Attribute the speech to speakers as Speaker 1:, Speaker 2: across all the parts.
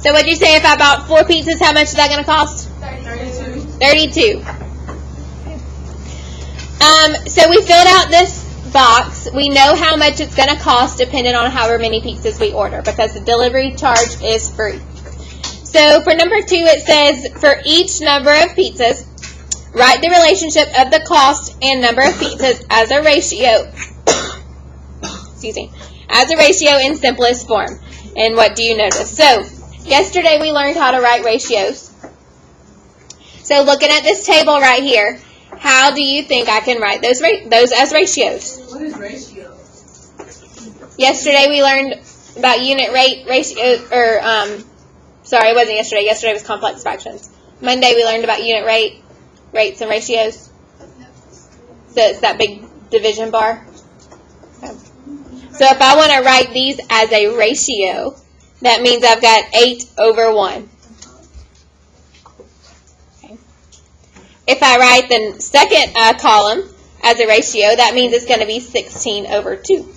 Speaker 1: So what'd you say if I bought 4 pizzas, how much is that going to cost? 32. So we filled out this box. We know how much it's going to cost depending on however many pizzas we order because the delivery charge is free. So for number 2, it says for each number of pizzas, write the relationship of the cost and number of pizzas as a ratio. Excuse me. As a ratio in simplest form. And what do you notice? So yesterday we learned how to write ratios. So looking at this table right here, how do you think I can write those as ratios?
Speaker 2: What is ratio?
Speaker 1: Yesterday we learned about unit rate ratio, sorry, it wasn't yesterday. Yesterday was complex fractions. Monday we learned about unit rate, rates and ratios. So it's that big division bar. Okay. So if I want to write these as a ratio, that means I've got 8 over 1. If I write the second column as a ratio, that means it's going to be 16 over 2.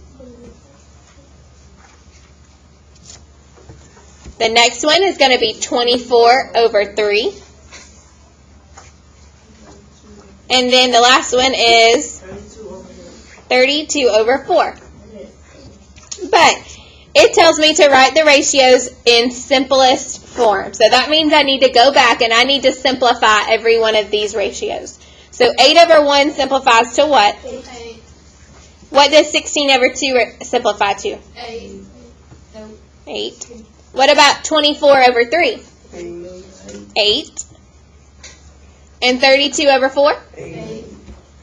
Speaker 1: The next one is going to be 24 over 3. And then the last one is 32 over 4. But it tells me to write the ratios in simplest form. So that means I need to go back and I need to simplify every one of these ratios. So 8 over 1 simplifies to what?
Speaker 2: 8.
Speaker 1: What does 16 over 2 simplify to?
Speaker 2: 8.
Speaker 1: 8. What about 24 over 3? 8. And 32 over 4?
Speaker 2: 8.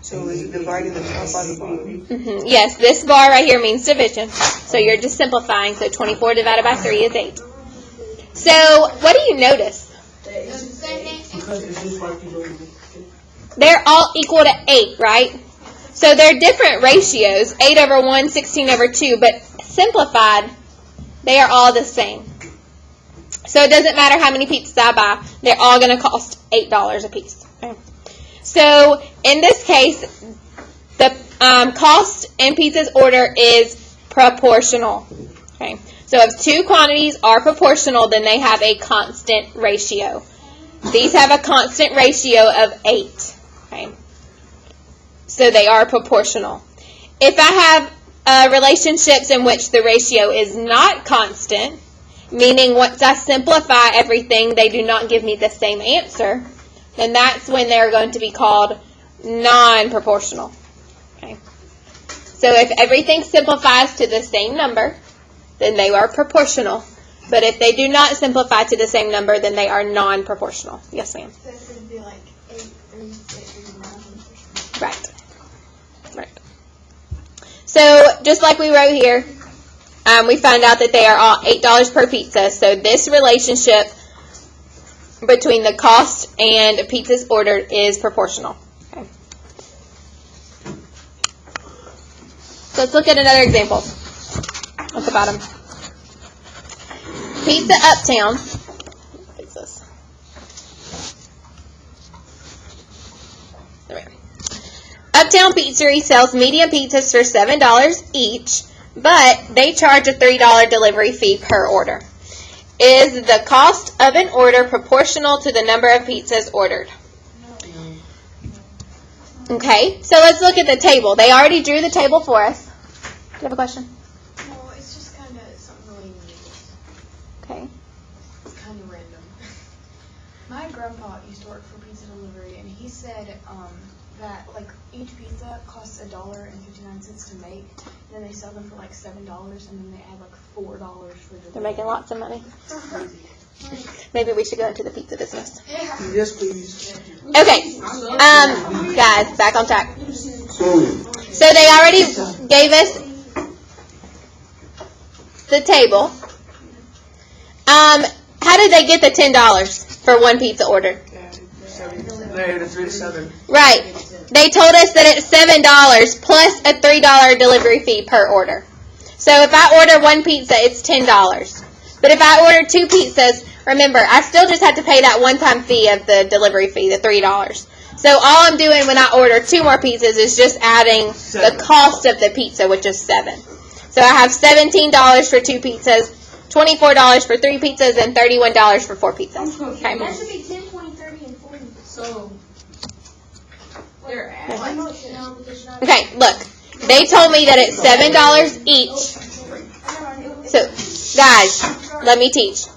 Speaker 3: So we're dividing the top by the bottom.
Speaker 1: Yes, this bar right here means division. So you're just simplifying. So 24 divided by 3 is 8. So what do you notice? They're all equal to 8, right? So they're different ratios, 8 over 1, 16 over 2, but simplified, they are all the same. So it doesn't matter how many pizzas I buy, they're all going to cost $8 a piece. Okay. So in this case, the cost in pizzas ordered is proportional. Okay. So if 2 quantities are proportional, then they have a constant ratio. These have a constant ratio of 8. Okay. So they are proportional. If I have relationships in which the ratio is not constant, meaning once I simplify everything, they do not give me the same answer, then that's when they're going to be called non-proportional. Okay. So if everything simplifies to the same number, then they are proportional. But if they do not simplify to the same number, then they are non-proportional. Yes, ma'am.
Speaker 2: So it would be like 8, 3, 6, 9.
Speaker 1: Right. Right. So just like we wrote here, we found out that they are all $8 per pizza. So this relationship between the cost and pizzas ordered is proportional. Okay. So let's look at another example at the bottom. Pizza Uptown. Fix this. There we go. Uptown Pizzeria sells medium pizzas for $7 each, but they charge a $3 delivery fee per order. Is the cost of an order proportional to the number of pizzas ordered? Okay, so let's look at the table. They already drew the table for us. Do you have a question?
Speaker 2: No, it's just kind of something really neat.
Speaker 1: Okay.
Speaker 2: It's kind of random. My grandpa used to work for pizza delivery, and he said that like each pizza costs $1.59 to make, and then they sell them for like $7, and then they add like $4 for the.
Speaker 1: They're making lots of money. Maybe we should go into the pizza business.
Speaker 2: Yeah.
Speaker 3: Yes, please.
Speaker 1: Okay, guys, back on track. So they already gave us the table. How did they get the $10 for one pizza order?
Speaker 3: Larry, the 3 to 7.
Speaker 1: Right. They told us that it's $7 plus a $3 delivery fee per order. So if I order one pizza, it's $10. But if I order 2 pizzas, remember, I still just have to pay that one-time fee of the delivery fee, the $3. So all I'm doing when I order 2 more pizzas is just adding the cost of the pizza, which is $7. So I have $17 for 2 pizzas $24 for 3 pizzas and $31 for 4 pizzas. Okay.
Speaker 4: That should be 10, 20, 30, and 40.
Speaker 5: So, they're at.
Speaker 1: Okay, look. They told me that it's $7 each. So, guys, let me teach.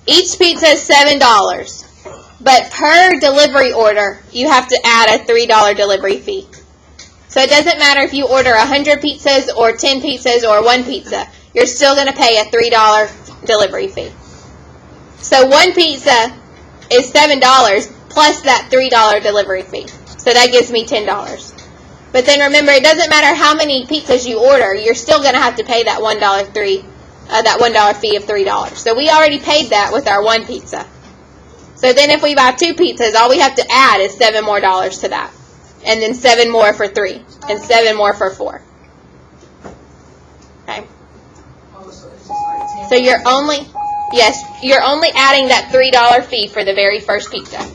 Speaker 1: Each pizza is $7. But per delivery order, you have to add a $3 delivery fee. So it doesn't matter if you order 100 pizzas or 10 pizzas or 1 pizza. You're still going to pay a $3 delivery fee. So 1 pizza is $7 plus that $3 delivery fee. So that gives me $10. But then remember, it doesn't matter how many pizzas you order. You're still going to have to pay that $1 fee of $3. So we already paid that with our 1 pizza. So then if we buy 2 pizzas, all we have to add is $7 more to that. And then 7 more for 3. And 7 more for 4. Okay. So you're only adding that $3 fee for the very first pizza.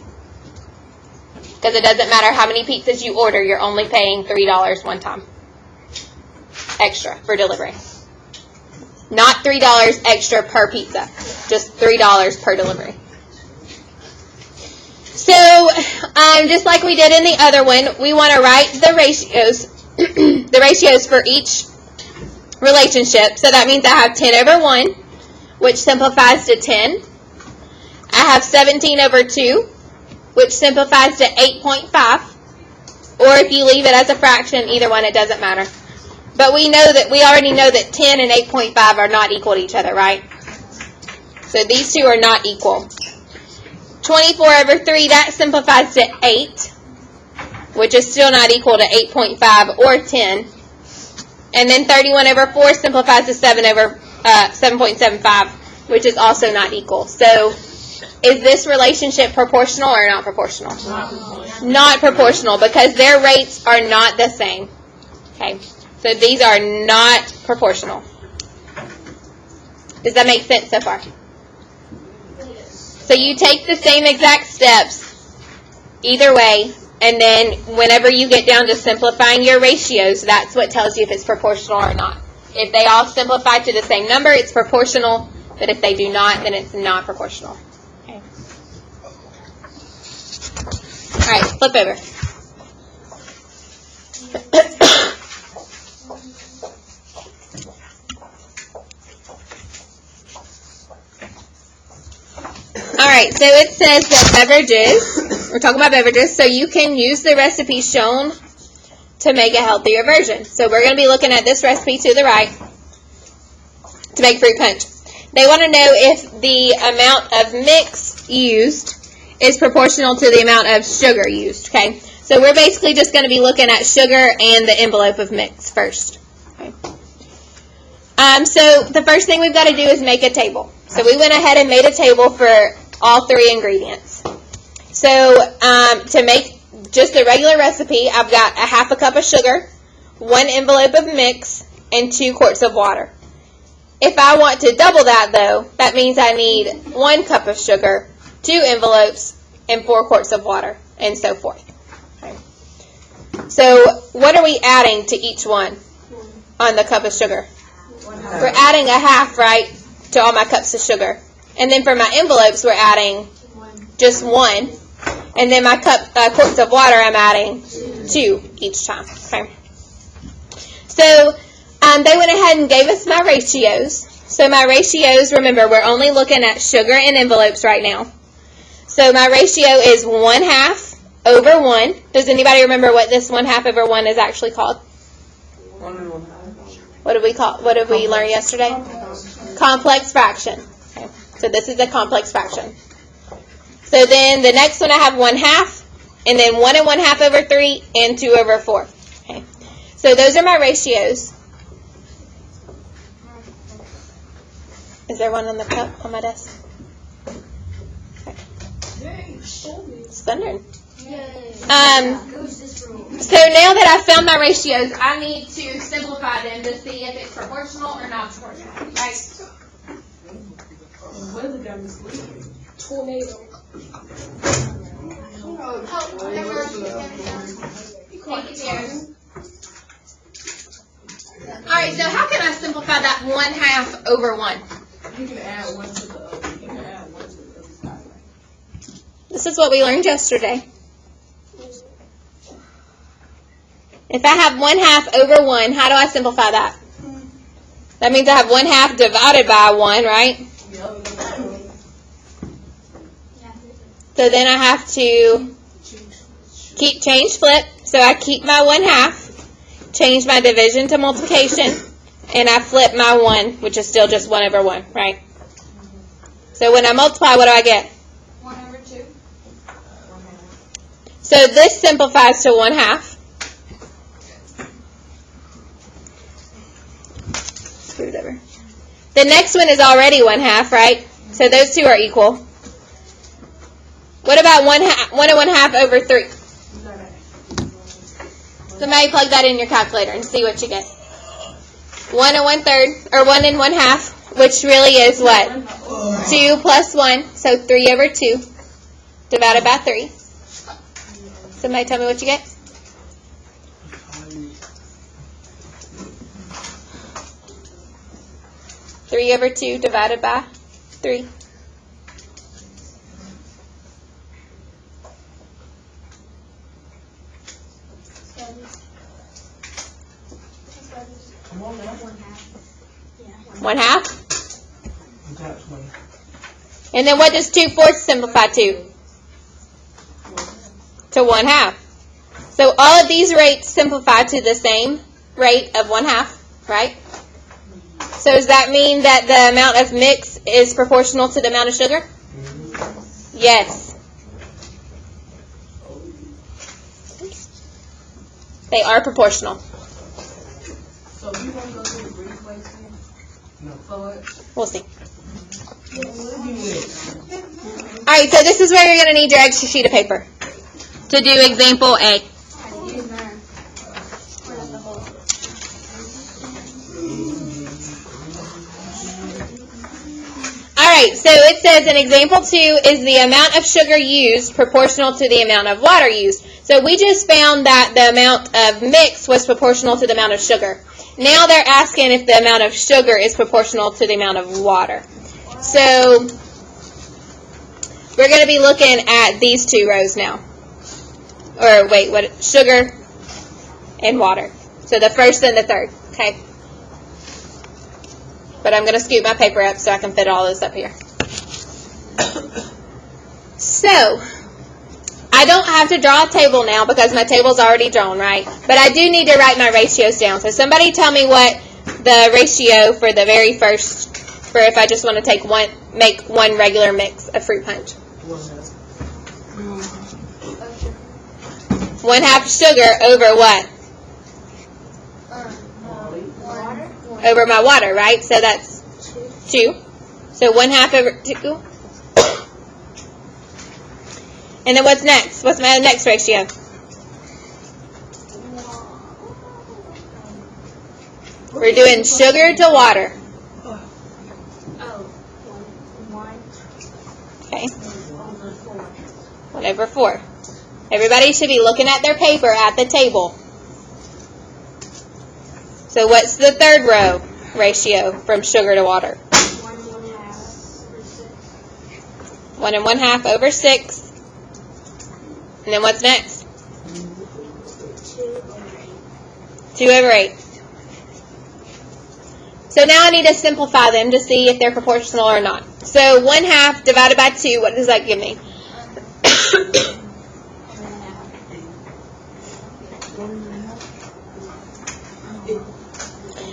Speaker 1: Because it doesn't matter how many pizzas you order, you're only paying $3 one time. Extra for delivery. Not $3 extra per pizza. Just $3 per delivery. So, just like we did in the other one, we want to write the ratios, the ratios for each relationship. So that means I have 10/1, which simplifies to 10. I have 17/2, which simplifies to 8.5. Or if you leave it as a fraction, either one, it doesn't matter. But we already know that 10 and 8.5 are not equal to each other, right? So these two are not equal. 24/3, that simplifies to 8, which is still not equal to 8.5 or 10. And then 31/4 simplifies to 7.75, which is also not equal. So is this relationship proportional or not proportional? Not proportional, because their rates are not the same. Okay, so these are not proportional. Does that make sense so far? So you take the same exact steps either way, and then whenever you get down to simplifying your ratios, that's what tells you if it's proportional or not. If they all simplify to the same number, it's proportional, but if they do not, then it's not proportional. Okay. All right, flip over. All right, so it says that beverages, we're talking about beverages, so you can use the recipe shown to make a healthier version. So we're going to be looking at this recipe to the right to make fruit punch. They want to know if the amount of mix used is proportional to the amount of sugar used, okay? So we're basically just going to be looking at sugar and the envelope of mix first. Okay. So the first thing we've got to do is make a table. So we went ahead and made a table for all 3 ingredients. So to make just a regular recipe, I've got a 1/2 cup of sugar, 1 envelope of mix, and 2 quarts of water. If I want to double that, though, that means I need 1 cup of sugar, 2 envelopes, and 4 quarts of water, and so forth. Okay. So what are we adding to each one on the cup of sugar? We're adding a 1/2, right, to all my cups of sugar. And then for my envelopes, we're adding just 1. And then my quarts of water, I'm adding 2 each time. Okay. So they went ahead and gave us my ratios. So my ratios, remember, we're only looking at sugar and envelopes right now. So my ratio is 1/2 over 1. Does anybody remember what this 1/2 over 1 is actually called?
Speaker 3: 1 and 1/2.
Speaker 1: What did we learn yesterday? Complex fraction. Okay. So this is a complex fraction. So then the next one I have 1/2, and then 1 and 1/2 over 3, and 2 over 4. Okay. So those are my ratios. Is there one on the cup on my desk? Okay. It's thundering. So now that I've found my ratios, I need to simplify them to see if it's proportional or not proportional. Right?
Speaker 5: Weather got misleading. Tornado.
Speaker 1: Take it here. Alright, so how can I simplify that 1/2 over 1?
Speaker 5: You can add one to the other. You can add one to the other side.
Speaker 1: This is what we learned yesterday. If I have 1/2 over 1, how do I simplify that? That means I have 1/2 divided by 1, right? So then I have to change flip. So I keep my 1/2, change my division to multiplication, and I flip my 1, which is still just 1 over 1, right? So when I multiply, what do I get?
Speaker 2: 1 over 2.
Speaker 1: So this simplifies to 1/2. Screwdriver. The next one is already 1/2, right? So those two are equal. What about 1 and 1/2 over 3? Somebody plug that in your calculator and see what you get. 1 and 1/3, or 1 and 1/2, which really is what? 2 plus 1, so 3 over 2, divided by 3. Somebody tell me what you get? Three over 2 divided by 3.
Speaker 3: Come on now.
Speaker 1: 1/2.
Speaker 3: That's 20.
Speaker 1: And then what does 2/4 simplify to? To 1/2. So all of these rates simplify to the same rate of 1/2, right? So does that mean that the amount of mix is proportional to the amount of sugar? Yes. They are proportional.
Speaker 5: So you want to go to the Greek way too?
Speaker 3: No.
Speaker 5: For it?
Speaker 1: We'll see. Alright, so this is where you're going to need your extra sheet of paper to do example A. Alright, so it says in example 2 is the amount of sugar used proportional to the amount of water used. So we just found that the amount of mix was proportional to the amount of sugar. Now they're asking if the amount of sugar is proportional to the amount of water. So we're going to be looking at these two rows now. Or wait, what? Sugar and water. So the first and the third, okay? But I'm going to scoot my paper up so I can fit all this up here. So, I don't have to draw a table now because my table's already drawn, right? But I do need to write my ratios down. So somebody tell me what the ratio for the very first, for if I just want to make one regular mix of fruit punch. 1/2 sugar over what? Over my water, right? So that's 2. So 1/2 over 2. And then what's next? What's my next ratio? We're doing sugar to water. Okay. 1 over 4. Everybody should be looking at their paper at the table. So what's the third row ratio from sugar to water? 1 and 1/2 over 6. And then what's next? 2 over 8. So now I need to simplify them to see if they're proportional or not. So 1/2 divided by 2, what does that give me?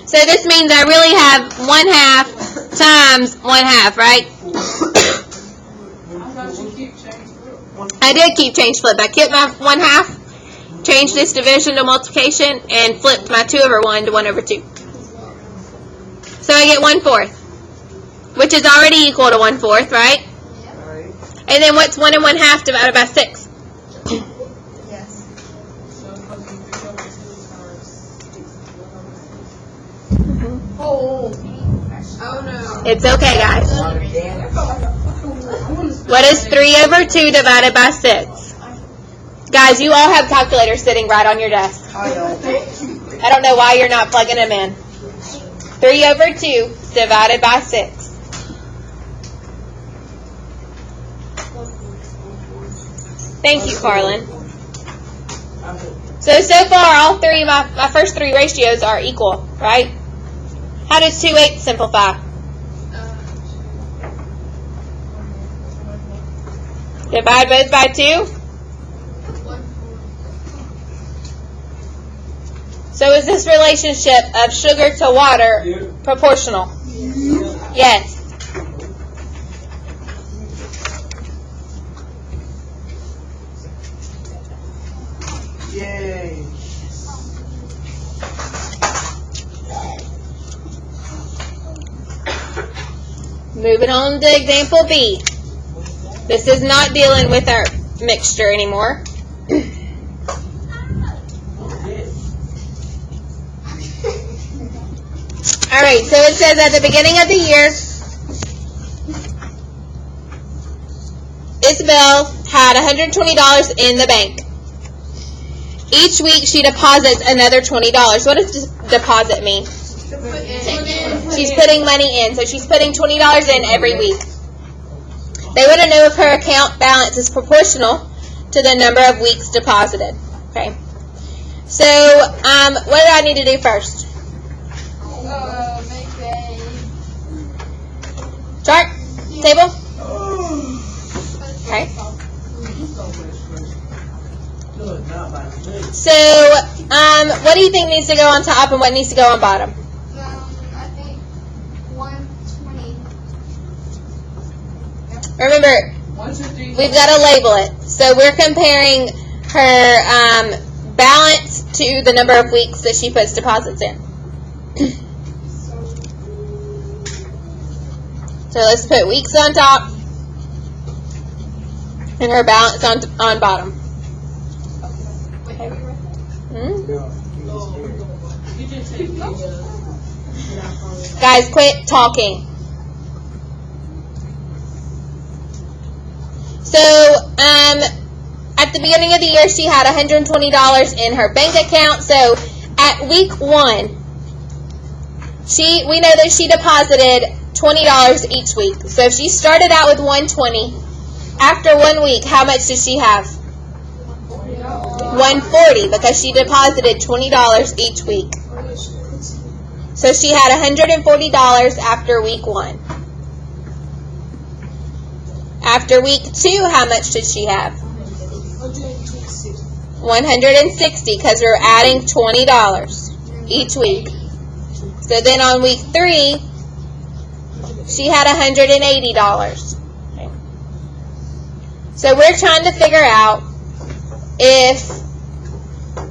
Speaker 1: So this means I really have 1/2 times 1/2, right? I did keep change flip. I kept my 1/2, changed this division to multiplication, and flipped my 2 over 1 to 1 over 2. So I get 1/4, which is already equal to 1/4, right? And then what's 1 and 1/2 divided by 6?
Speaker 2: Yes.
Speaker 5: Oh no.
Speaker 1: It's okay, guys. What is 3 over 2 divided by 6? Guys, you all have calculators sitting right on your desk.
Speaker 3: I don't.
Speaker 1: I don't know why you're not plugging them in. 3 over 2 divided by 6. Thank you, Carlin. So far, all three, my first three ratios are equal, right? How does 2/8 simplify? Divide both by 2? So is this relationship of sugar to water proportional? Yes.
Speaker 3: Yay.
Speaker 1: Moving on to example B. This is not dealing with our mixture anymore. Alright, so it says at the beginning of the year, Isabel had $120 in the bank. Each week she deposits another $20. What does deposit mean? She's putting money in, so she's putting $20 in every week. They want to know if her account balance is proportional to the number of weeks deposited. Okay. So, what do I need to do first?
Speaker 2: Make a
Speaker 1: Chart? Table? Okay.
Speaker 3: Good, not by me.
Speaker 1: So, what do you think needs to go on top and what needs to go on bottom?
Speaker 4: I think 120.
Speaker 1: Remember,
Speaker 5: 150.
Speaker 1: we've got to label it. So we're comparing her balance to the number of weeks that she puts deposits in. So let's put weeks on top and her balance on bottom. Hmm?
Speaker 5: You just take the,
Speaker 1: Guys, quit talking. So, at the beginning of the year, she had $120 in her bank account. So, at week 1, we know that she deposited $20 each week. So, if she started out with $120, after 1 week, how much does she have? $140, because she deposited $20 each week. So she had $140 after week 1. After week 2, how much did she have? $160, because we're adding $20 each week. So then on week 3, she had $180. Okay. So we're trying to figure out if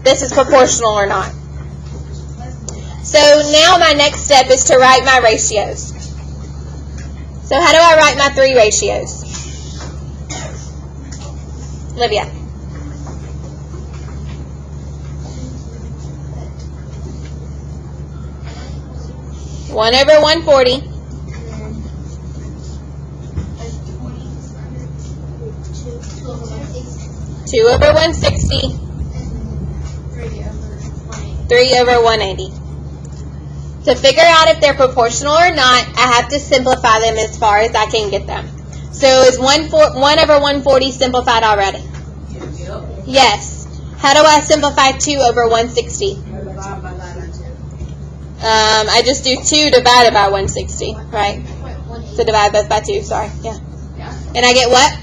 Speaker 1: this is proportional or not. So now my next step is to write my ratios. So how do I write my 3 ratios? Olivia. One over 140. 2 over 160. 3 over 180. To figure out if they're proportional or not, I have to simplify them as far as I can get them. So is 1 over 140 simplified already? Yes. How do I simplify 2 over 160? I just do 2 divided by 160, right? So divide both by 2, sorry. Yeah. And I get what?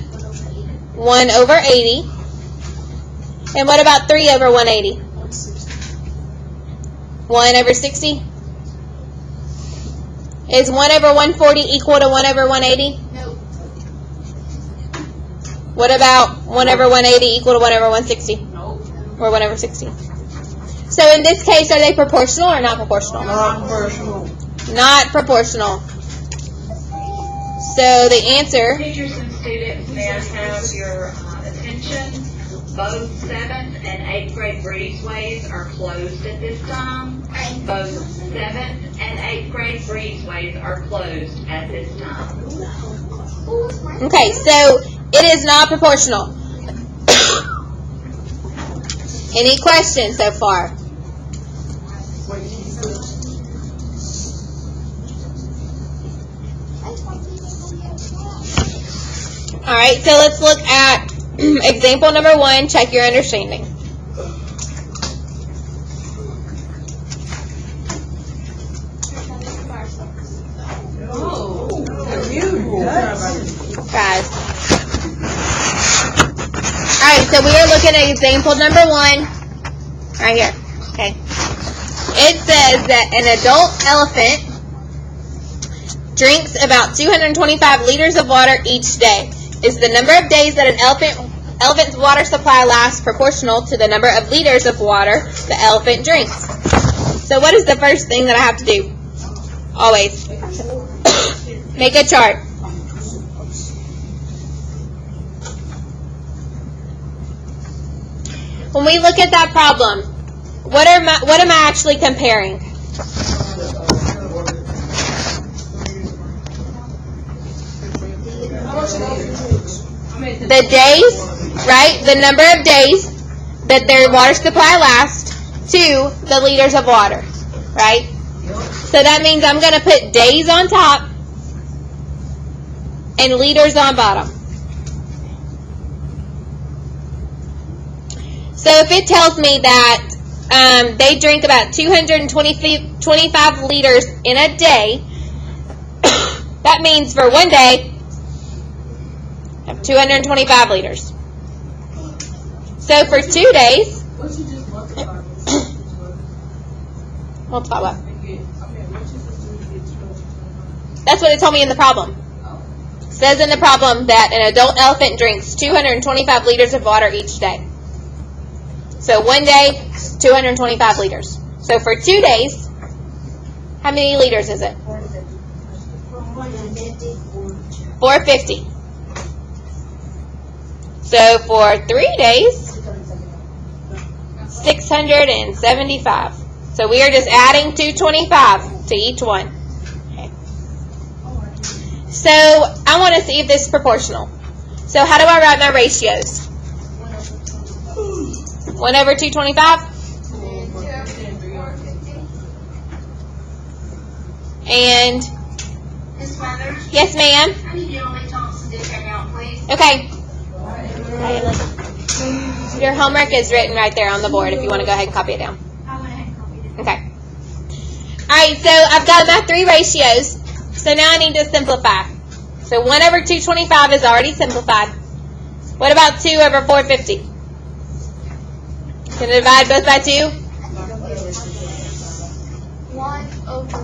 Speaker 1: 1 over 80. And what about 3 over 180? 1 over 60? Is 1 over 140 equal to 1 over 180?
Speaker 4: No.
Speaker 1: What about 1 over 180 equal to 1 over 160?
Speaker 5: no.
Speaker 1: Or 1 over 60? So in this case, are they proportional or not proportional?
Speaker 3: Not personal.
Speaker 1: Not proportional. So the answer,
Speaker 6: Teachers and students, may I have your attention? Both 7th and 8th grade breezeways are closed at this time. Both 7th and 8th grade breezeways are closed at this time.
Speaker 1: okay, so it is not proportional. Any questions so far? All right, so let's look at example number 1. Check your understanding.
Speaker 5: Oh.
Speaker 1: Guys. Alright, so we are looking at example number 1. Right here. Okay. It says that an adult elephant drinks about 225 liters of water each day. Is the number of days that an elephant's water supply lasts proportional to the number of liters of water the elephant drinks? So what is the first thing that I have to do? Always. Make a chart. When we look at that problem, what am I actually comparing? The days, right? The number of days that their water supply lasts to the liters of water, right? So that means I'm going to put days on top and liters on bottom. So if it tells me that they drink about 225 liters in a day, that means for one day, 225 liters. So for 2 days,
Speaker 5: What you just multiply?
Speaker 1: multiply what?
Speaker 5: Okay, what you just do to get 225?
Speaker 1: That's what it told me in the problem. It says in the problem that an adult elephant drinks 225 liters of water each day. So one day, 225 liters. So for 2 days, how many liters is it? 450. So for 3 days, 675. So we are just adding 225 to each one. Okay. So I want to see if this is proportional. So how do I write my ratios? 1 over 225? And,
Speaker 6: Ms. Weathers,
Speaker 1: yes ma'am?
Speaker 6: I need Emily Thompson to check out, please.
Speaker 1: Okay. Your homework is written right there on the board if you want to go ahead and copy it down.
Speaker 6: I went ahead and copied it.
Speaker 1: Okay. Alright, so I've got my 3 ratios. So now I need to simplify. So 1 over 225 is already simplified. What about 2 over 450? Can I divide both by 2?
Speaker 4: 1 over.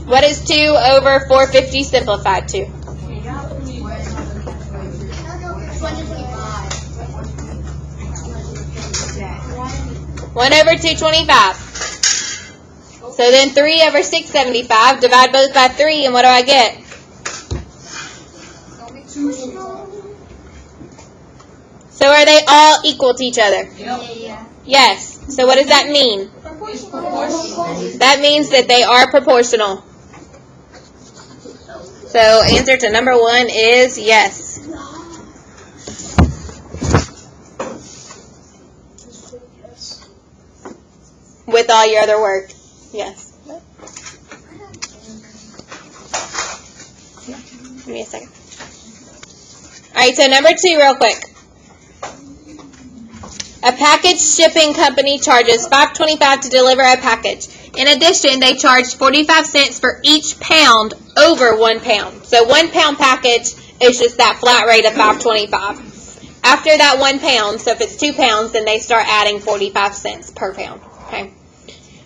Speaker 1: What is 2 over 450 simplified to? 1 over 225. So then 3 over 675. Divide both by 3, and what do I get? So are they all equal to each other?
Speaker 4: Yeah.
Speaker 1: Yes. So what does that mean? That means that they are proportional. So answer to number 1 is yes. With all your other work. Yes. Give me a second. Alright, so number 2 real quick. A package shipping company charges $5.25 to deliver a package. In addition, they charge 45 cents for each pound over 1 pound. So 1 pound package is just that flat rate of $5.25. After that 1 pound, so if it's 2 pounds, then they start adding 45 cents per pound. Okay.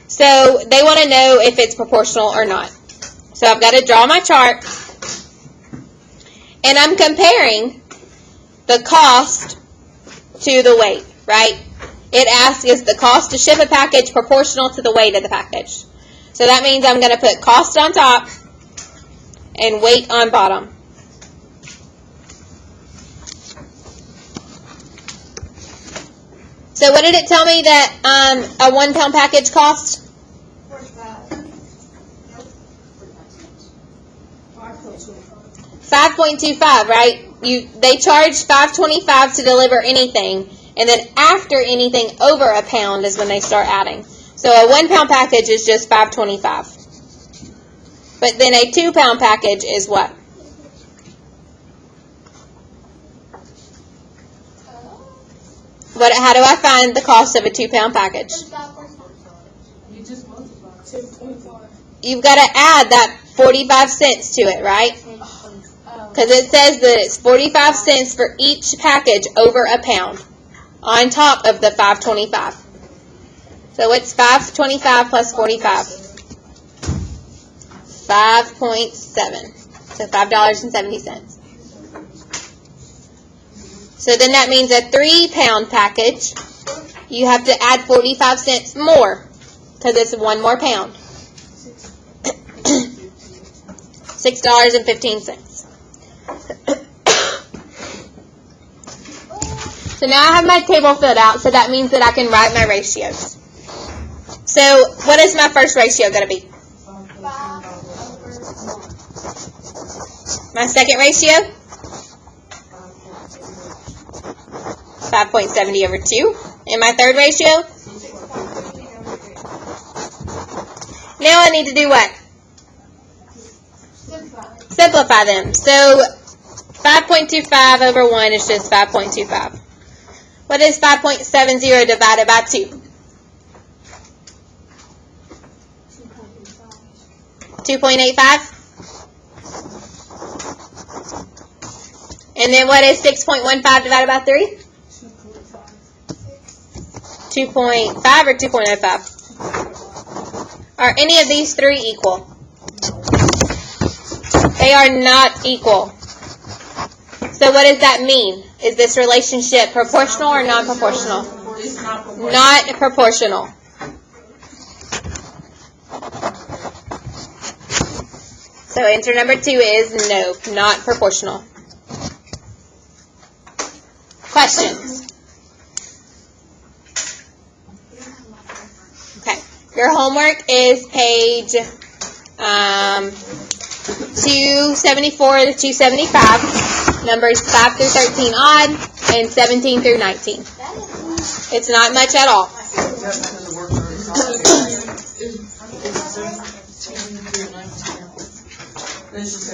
Speaker 1: So they want to know if it's proportional or not. So I've got to draw my chart. And I'm comparing the cost to the weight, right? It asks, is the cost to ship a package proportional to the weight of the package? So that means I'm going to put cost on top and weight on bottom. So what did it tell me that a 1 pound package costs? 5.25, right? They charge $5.25 to deliver anything, and then after anything over a pound is when they start adding. So a 1 pound package is just $5.25. But then a 2 pound package is what? How do I find the cost of a 2-pound package?
Speaker 5: You just multiply.
Speaker 2: 2.5.
Speaker 1: You've got to add that 45 cents to it, right? Because it says that it's 45 cents for each package over a pound on top of the $5.25. So it's $5.25 plus 45. 5.7. So $5.70. So then that means a 3-pound package, you have to add 45 cents more because it's 1 more pound. $6.15. So now I have my table filled out, so that means that I can write my ratios. So what is my first ratio going to be?
Speaker 2: 5/1.
Speaker 1: My second ratio? 5.70 over 2. And my third ratio? Now I need to do what? Simplify them. So 5.25 over 1 is just 5.25. What is 5.70 divided by 2? 2.85? And then what is 6.15 divided by 3? 2.5 or 2.05? Are any of these three equal? They are not equal. So what does that mean? Is this relationship proportional or non-proportional?
Speaker 5: It's not proportional.
Speaker 1: Not proportional. So answer number 2 is no, not proportional. Questions? Okay. Your homework is page 274 to 275, numbers 5 through 13 odd, and 17 through 19. It's not much at all.
Speaker 3: This is